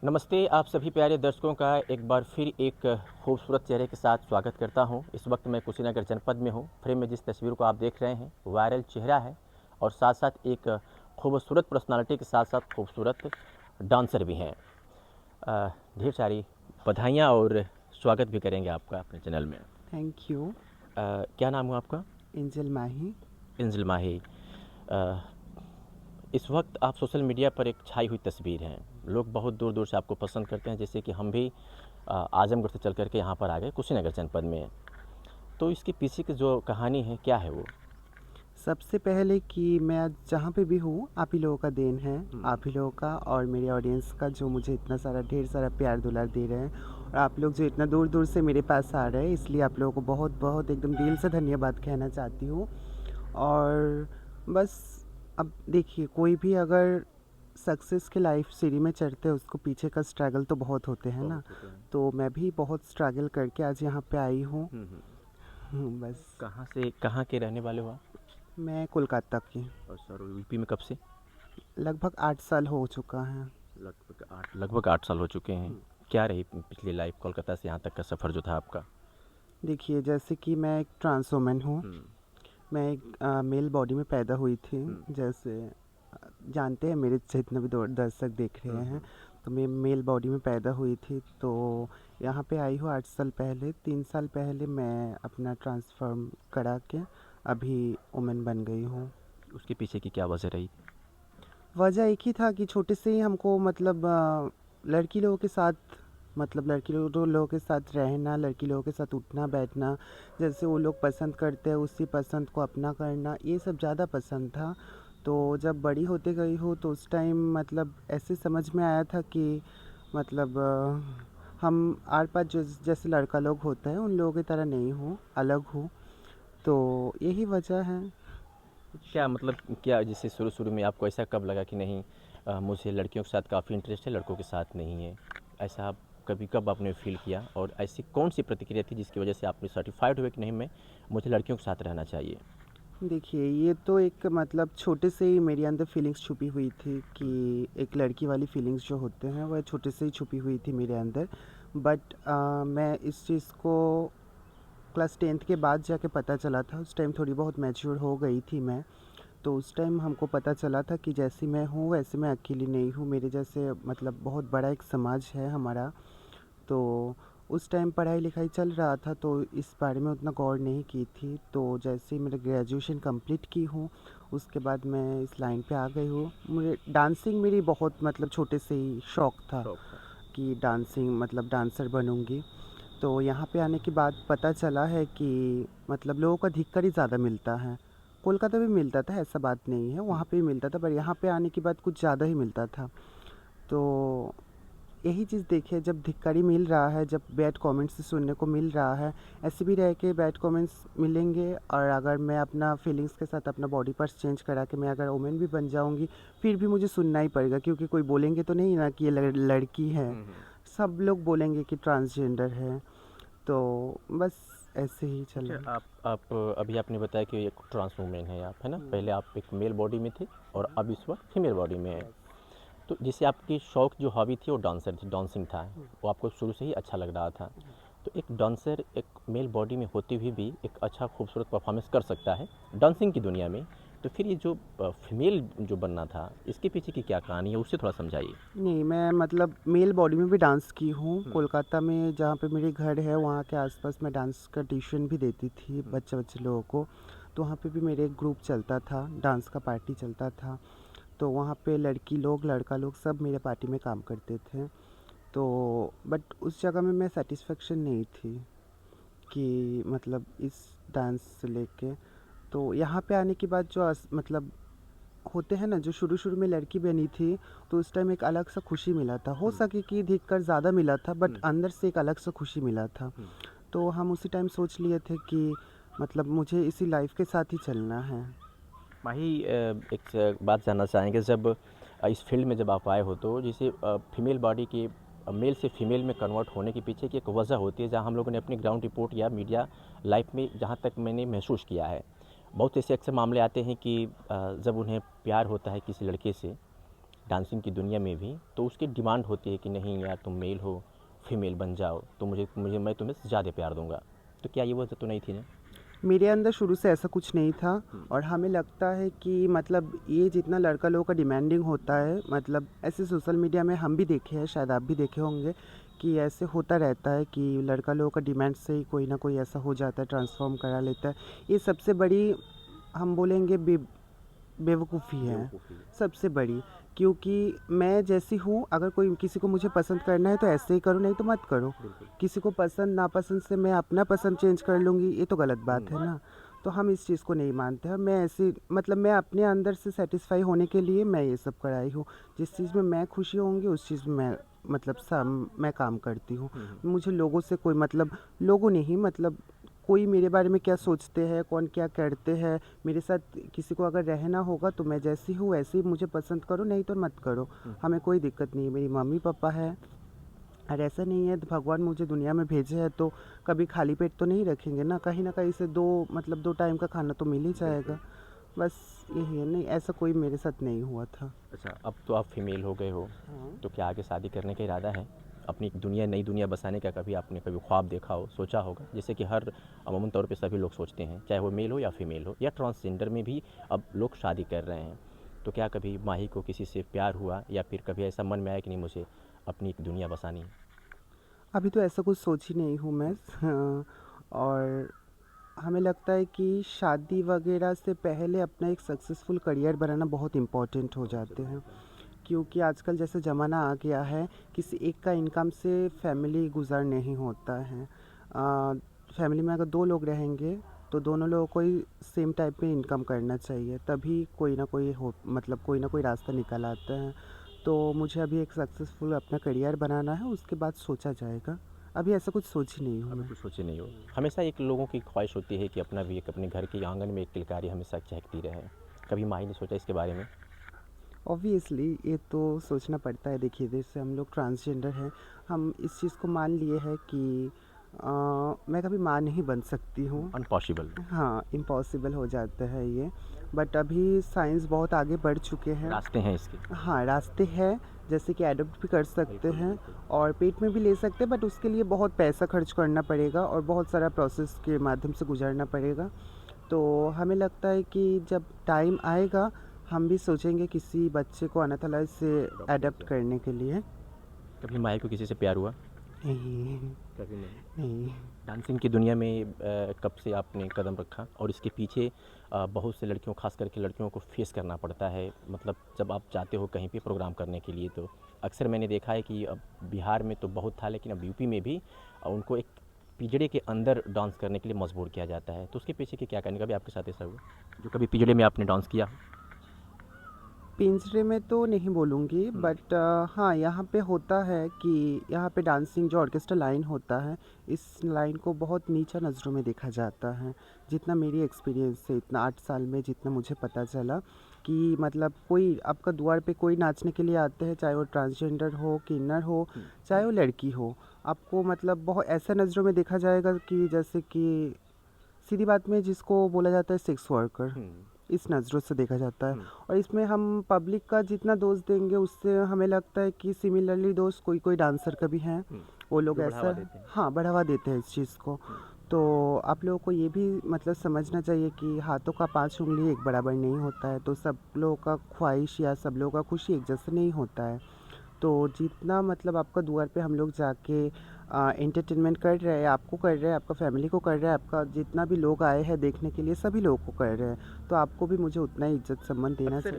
नमस्ते, आप सभी प्यारे दर्शकों का एक बार फिर एक खूबसूरत चेहरे के साथ स्वागत करता हूं। इस वक्त मैं कुशीनगर जनपद में हूं। फ्रेम में जिस तस्वीर को आप देख रहे हैं वायरल चेहरा है और साथ साथ एक खूबसूरत पर्सनालिटी के साथ साथ खूबसूरत डांसर भी हैं। ढेर सारी बधाइयाँ और स्वागत भी करेंगे आपका अपने चैनल में। Thank you. क्या नाम हुआ आपका? एंजल माही। इंजल माही। अ, इस वक्त आप सोशल मीडिया पर एक छाई हुई तस्वीर हैं। लोग बहुत दूर दूर से आपको पसंद करते हैं, जैसे कि हम भी आजमगढ़ से चल कर के यहाँ पर आ गए कुशीनगर जनपद में। तो इसके पीछे की जो कहानी है क्या है वो? सबसे पहले कि मैं आज जहाँ पे भी हूँ आप ही लोगों का देन है, आप ही लोगों का और मेरे ऑडियंस का जो मुझे इतना सारा ढेर सारा प्यार दुलार दे रहे हैं, और आप लोग जो इतना दूर दूर से मेरे पास आ रहे हैं, इसलिए आप लोगों को बहुत बहुत एकदम दिल से धन्यवाद कहना चाहती हूँ। और बस अब देखिए, कोई भी अगर सक्सेस के लाइफ सीढ़ी में चढ़ते हैं उसको पीछे का स्ट्रगल तो बहुत होते हैं ना। बहुत होते हैं। तो मैं भी बहुत स्ट्रगल करके आज यहाँ पे आई हूँ। बस। कहाँ से, कहाँ के रहने वाले हो आप? मैं कोलकाता की। और सर यूपी में कब से? लगभग 8 साल हो चुका है। लगभग 8 साल हो चुके हैं। क्या रही पिछली लाइफ, कोलकाता से यहाँ तक का सफ़र जो था आपका? देखिए, जैसे कि मैं एक ट्रांस वुमन हूँ। हम्म। मैं एक मेल बॉडी में पैदा हुई थी। जैसे जानते हैं मेरे जितने भी दर्शक देख रहे हैं, तो मैं मेल बॉडी में पैदा हुई थी। तो यहाँ पे आई हूँ 8 साल पहले। 3 साल पहले मैं अपना ट्रांसफॉर्म करा के अभी वुमेन बन गई हूँ। उसके पीछे की क्या वजह रही? वजह एक ही था कि छोटे से ही हमको मतलब लड़की लोगों के साथ, मतलब लड़की लोगों के साथ रहना, लड़की लोगों के साथ उठना बैठना, जैसे वो लोग पसंद करते हैं उसी पसंद को अपना करना, ये सब ज़्यादा पसंद था। तो जब बड़ी होते गई हो तो उस टाइम मतलब ऐसे समझ में आया था कि मतलब हम आर पार जो जैसे लड़का लोग होते हैं उन लोगों की तरह नहीं हूँ, अलग हूँ। तो यही वजह है। क्या मतलब, क्या जैसे शुरू शुरू में आपको ऐसा कब लगा कि नहीं, मुझे लड़कियों के साथ काफ़ी इंटरेस्ट है, लड़कों के साथ नहीं है? ऐसा आप कभी कब आपने फील किया, और ऐसी कौन सी प्रतिक्रिया थी जिसकी वजह से आपने सर्टिफाइड हुए कि नहीं, मैं मुझे लड़कियों के साथ रहना चाहिए? देखिए, ये तो एक मतलब छोटे से ही मेरे अंदर फीलिंग्स छुपी हुई थी कि एक लड़की वाली फीलिंग्स जो होते हैं वह छोटे से ही छुपी हुई थी मेरे अंदर। बट मैं इस चीज़ को क्लास 10th के बाद जाके पता चला था। उस टाइम थोड़ी बहुत मैच्योर हो गई थी मैं। तो उस टाइम हमको पता चला था कि जैसी मैं हूँ वैसे मैं अकेली नहीं हूँ, मेरे जैसे मतलब बहुत बड़ा एक समाज है हमारा। तो उस टाइम पढ़ाई लिखाई चल रहा था तो इस बारे में उतना गौर नहीं की थी। तो जैसे ही मैंने ग्रेजुएशन कंप्लीट की हूँ उसके बाद मैं इस लाइन पे आ गई हूँ। मुझे डांसिंग मेरी बहुत मतलब छोटे से ही शौक था शौक था। कि डांसिंग मतलब डांसर बनूंगी। तो यहाँ पे आने के बाद पता चला है कि मतलब लोगों का धिक्कार ही ज़्यादा मिलता है। कोलकाता भी मिलता था, ऐसा बात नहीं है, वहाँ पे भी मिलता था, पर यहाँ पे आने के बाद कुछ ज़्यादा ही मिलता था। तो यही चीज़ देखिए, जब धिक्कारी मिल रहा है, जब बैड कमेंट्स सुनने को मिल रहा है, ऐसे भी रह के बैड कमेंट्स मिलेंगे, और अगर मैं अपना फीलिंग्स के साथ अपना बॉडी पार्ट्स चेंज करा के मैं अगर वुमेन भी बन जाऊंगी, फिर भी मुझे सुनना ही पड़ेगा, क्योंकि कोई बोलेंगे तो नहीं ना कि ये लड़की है। सब लोग बोलेंगे कि ट्रांसजेंडर है। तो बस ऐसे ही अच्छा, चला। आप अभी आपने बताया कि एक ट्रांस वूमेन है आप, है ना? पहले आप एक मेल बॉडी में थे और अब इस वक्त फीमेल बॉडी में है। यस। तो जैसे आपकी शौक जो हॉबी थी वो डांसर थी, डांसिंग था, वो आपको शुरू से ही अच्छा लग रहा था। तो एक डांसर एक मेल बॉडी में होते हुए भी एक अच्छा खूबसूरत परफॉर्मेंस कर सकता है डांसिंग की दुनिया में। तो फिर ये जो फीमेल जो बनना था, इसके पीछे की क्या कहानी है, उससे थोड़ा समझाइए। नहीं, मैं मतलब मेल बॉडी में भी डांस की हूँ। कोलकाता में जहाँ पे मेरे घर है वहाँ के आसपास मैं डांस का ट्यूशन भी देती थी बच्चे बच्चे लोगों को। तो वहाँ पे भी मेरे एक ग्रुप चलता था, डांस का पार्टी चलता था। तो वहाँ पे लड़की लोग लड़का लोग सब मेरे पार्टी में काम करते थे। तो बट उस जगह में मैं सेटिस्फेक्शन नहीं थी कि मतलब इस डांस से लेके। तो यहाँ पे आने के बाद जो मतलब होते हैं ना, जो शुरू शुरू में लड़की बनी थी, तो उस टाइम एक अलग सा खुशी मिला था। हो सके कि धिक्कार ज़्यादा मिला था, बट अंदर से एक अलग सा खुशी मिला था। तो हम उसी टाइम सोच लिए थे कि मतलब मुझे इसी लाइफ के साथ ही चलना है। माही, एक बात जानना चाहेंगे, जब इस फील्ड में जब आप आए हो तो जैसे फीमेल बॉडी के मेल से फीमेल में कन्वर्ट होने के पीछे की एक वजह होती है, जहाँ हम लोगों ने अपनी ग्राउंड रिपोर्ट या मीडिया लाइफ में जहाँ तक मैंने महसूस किया है, बहुत ऐसे अक्सर मामले आते हैं कि जब उन्हें प्यार होता है किसी लड़के से, डांसिंग की दुनिया में भी, तो उसकी डिमांड होती है कि नहीं यार तुम मेल हो, फीमेल बन जाओ तो मुझे मुझे मैं तुम्हें ज़्यादा प्यार दूंगा। तो क्या ये वजह तो नहीं थी ना? मेरे अंदर शुरू से ऐसा कुछ नहीं था। और हमें लगता है कि मतलब ये जितना लड़का लोगों का डिमांडिंग होता है, मतलब ऐसे सोशल मीडिया में हम भी देखे हैं, शायद आप भी देखे होंगे कि ऐसे होता रहता है कि लड़का लोगों का डिमांड से ही कोई ना कोई ऐसा हो जाता है, ट्रांसफॉर्म करा लेता है। ये सबसे बड़ी हम बोलेंगे बेवकूफ़ी है, बेवकूफ़ी है। सबसे बड़ी। क्योंकि मैं जैसी हूँ, अगर कोई किसी को मुझे पसंद करना है तो ऐसे ही करो, नहीं तो मत करो। बिल्कुल। किसी को पसंद नापसंद से मैं अपना पसंद चेंज कर लूँगी, ये तो गलत बात है ना। तो हम इस चीज़ को नहीं मानते हैं। मैं ऐसी मतलब मैं अपने अंदर से सेटिस्फाई होने के लिए मैं ये सब कराई हूँ। जिस चीज़ में मैं खुशी होंगी उस चीज़ में मैं मतलब सब मैं काम करती हूँ। मुझे लोगों से कोई मतलब, लोगों नहीं मतलब कोई मेरे बारे में क्या सोचते हैं, कौन क्या करते हैं, मेरे साथ किसी को अगर रहना होगा तो मैं जैसी हूँ वैसे ही मुझे पसंद करो, नहीं तो मत करो। हमें कोई दिक्कत नहीं है। मेरी मम्मी पापा है, और ऐसा नहीं है भगवान मुझे दुनिया में भेजे है तो कभी खाली पेट तो नहीं रखेंगे ना, कहीं ना कहीं से दो मतलब 2 टाइम का खाना तो मिल ही जाएगा। बस यही है, नहीं ऐसा कोई मेरे साथ नहीं हुआ था। अच्छा, अब तो आप फीमेल हो गए हो, हाँ। तो क्या आगे शादी करने का इरादा है? अपनी एक दुनिया, नई दुनिया बसाने का कभी आपने कभी ख्वाब देखा हो, सोचा होगा? जैसे कि हर अमूमन तौर पे सभी लोग सोचते हैं, चाहे वो मेल हो या फीमेल हो या ट्रांसजेंडर में भी अब लोग शादी कर रहे हैं। तो क्या कभी माही को किसी से प्यार हुआ या फिर कभी ऐसा मन में आया कि नहीं मुझे अपनी एक दुनिया बसानी है? अभी तो ऐसा कुछ सोच ही नहीं हूँ मैं। हाँ, और हमें लगता है कि शादी वगैरह से पहले अपना एक सक्सेसफुल करियर बनाना बहुत इम्पोर्टेंट हो जाते हैं। क्योंकि आजकल जैसे ज़माना आ गया है, किसी एक का इनकम से फैमिली गुजर नहीं होता है। फैमिली में अगर 2 लोग रहेंगे तो दोनों लोगों को ही सेम टाइप में इनकम करना चाहिए, तभी कोई ना कोई हो मतलब कोई ना कोई रास्ता निकल आता है। तो मुझे अभी एक सक्सेसफुल अपना करियर बनाना है, उसके बाद सोचा जाएगा। अभी ऐसा कुछ सोच ही नहीं हूँ अभी मैं। कुछ सोचे नहीं हो? हमेशा एक लोगों की ख्वाहिश होती है कि अपना भी एक अपने घर के आंगन में एक किलकारी हमेशा चहकती रहे। कभी माही ने सोचा इसके बारे में? ऑब्वियसली ये तो सोचना पड़ता है। देखिए जैसे हम लोग ट्रांसजेंडर हैं, हम इस चीज़ को मान लिए हैं कि मैं कभी माँ नहीं बन सकती हूँ। अनपॉसिबल। हाँ, इम्पॉसिबल हो जाता है ये। बट अभी साइंस बहुत आगे बढ़ चुके हैं। रास्ते हैं इसके। हाँ, रास्ते हैं, जैसे कि एडॉप्ट भी कर सकते बिल्कुल, हैं बिल्कुल। और पेट में भी ले सकते हैं, बट उसके लिए बहुत पैसा खर्च करना पड़ेगा और बहुत सारा प्रोसेस के माध्यम से गुजरना पड़ेगा। तो हमें लगता है कि जब टाइम आएगा हम भी सोचेंगे किसी बच्चे को अनाथालय से एडॉप्ट करने के लिए। कभी माही को किसी से प्यार हुआ? नहीं। कभी नहीं। नहीं। डांसिंग की दुनिया में कब से आपने कदम रखा और इसके पीछे बहुत से लड़कियों, खास करके लड़कियों को फेस करना पड़ता है, मतलब जब आप जाते हो कहीं पे प्रोग्राम करने के लिए, तो अक्सर मैंने देखा है कि अब बिहार में तो बहुत था लेकिन अब यूपी में भी उनको एक पिंजड़े के अंदर डांस करने के लिए मजबूर किया जाता है। तो उसके पीछे की क्या कहने? कभी आपके साथ ऐसा हुआ जो कभी पिंजड़े में आपने डांस किया? पिंजरे में तो नहीं बोलूँगी, बट हाँ यहाँ पे होता है कि यहाँ पे डांसिंग जो ऑर्केस्ट्रा लाइन होता है, इस लाइन को बहुत नीचा नज़रों में देखा जाता है। जितना मेरी एक्सपीरियंस से इतना 8 साल में जितना मुझे पता चला कि मतलब कोई आपका द्वार पे कोई नाचने के लिए आते हैं, चाहे वो ट्रांसजेंडर हो, किन्नर हो, चाहे वो लड़की हो, आपको मतलब बहुत ऐसा नज़रों में देखा जाएगा कि जैसे कि सीधी बात में जिसको बोला जाता है सेक्स वर्कर, इस नज़रों से देखा जाता है। और इसमें हम पब्लिक का जितना दोष देंगे उससे हमें लगता है कि सिमिलरली दोष कोई कोई डांसर का भी है, वो लोग जो बढ़ावा ऐसा देते हैं। हाँ बढ़ावा देते हैं इस चीज़ को। तो आप लोगों को ये भी मतलब समझना चाहिए कि हाथों का 5 उंगली एक बराबर नहीं होता है, तो सब लोगों का ख्वाहिश या सब लोगों का खुशी एक जैसा नहीं होता है। तो जितना मतलब आपका द्वार पे हम लोग जाके एंटरटेनमेंट कर रहे हैं, आपको कर रहे हैं, आपका फैमिली को कर रहे हैं, आपका जितना भी लोग आए हैं देखने के लिए सभी लोगों को कर रहे हैं, तो आपको भी मुझे उतना ही इज्जत सम्मान देना अक्सर चाहिए।